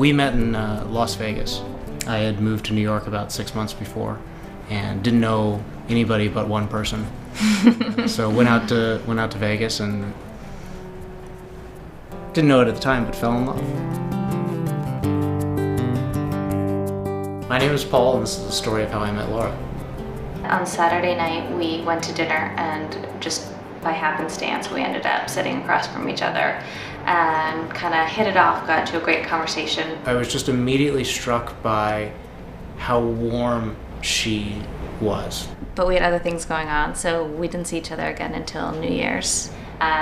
We met in Las Vegas. I had moved to New York about 6 months before and didn't know anybody but one person. So went out to Vegas and didn't know it at the time, but fell in love. My name is Paul, and this is the story of how I met Laura. On Saturday night, we went to dinner, and just by happenstance, we ended up sitting across from each other and kind of hit it off, got into a great conversation. I was just immediately struck by how warm she was. But we had other things going on, so we didn't see each other again until New Year's.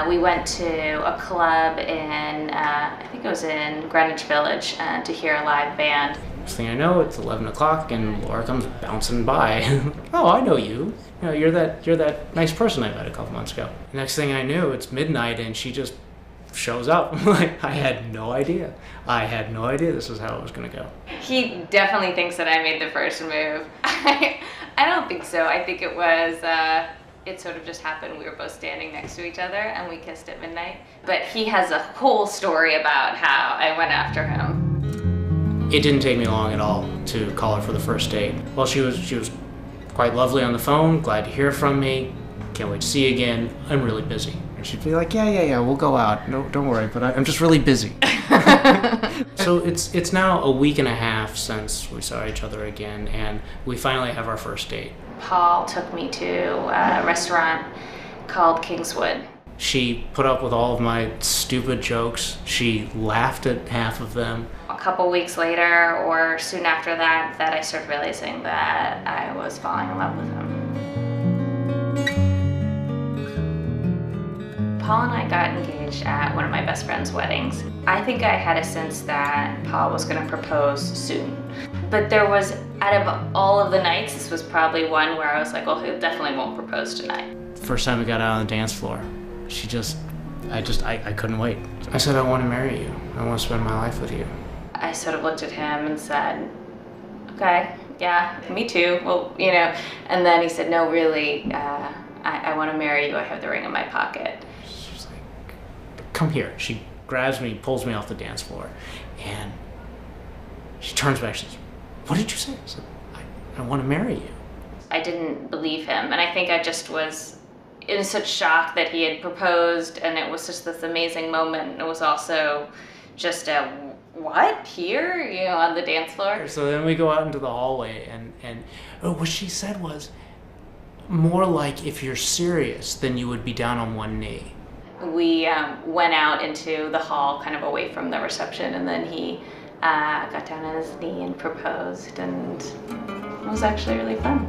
We went to a club in, I think it was in Greenwich Village, to hear a live band. Next thing I know, it's 11 o'clock and Laura comes bouncing by. Oh, I know you. You know, you're that nice person I met a couple months ago. Next thing I knew, it's midnight and she just shows up. Like, I had no idea. I had no idea this is how it was gonna go. He definitely thinks that I made the first move. I don't think so. I think it was, it sort of just happened. We were both standing next to each other and we kissed at midnight. But he has a whole story about how I went after him. It didn't take me long at all to call her for the first date. Well, she was quite lovely on the phone, glad to hear from me, can't wait to see you again, I'm really busy. And she'd be like, yeah, we'll go out, no, don't worry, but I'm just really busy. So it's now a week and a half since we saw each other again, and we finally have our first date. Paul took me to a restaurant called Kingswood. She put up with all of my stupid jokes. She laughed at half of them. A couple weeks later, or soon after that, I started realizing that I was falling in love with him. Paul and I got engaged at one of my best friend's weddings. I think I had a sense that Paul was going to propose soon. But there was, out of all of the nights, this was probably one where I was like, well, he definitely won't propose tonight. First time we got out on the dance floor, I couldn't wait. I said, I want to marry you. I want to spend my life with you. I sort of looked at him and said, okay, yeah, me too. Well, you know, and then he said, no, really, I want to marry you. I have the ring in my pocket. She's like, come here. She grabs me, pulls me off the dance floor, and she turns back and says, what did you say? I said, I want to marry you. I didn't believe him, and I think I just was in such shock that he had proposed, and it was just this amazing moment. It was also just a, what, here, you know, on the dance floor? So then we go out into the hallway, and what she said was, more like, if you're serious, then you would be down on one knee. We went out into the hall, kind of away from the reception, and then he got down on his knee and proposed, and it was actually really fun.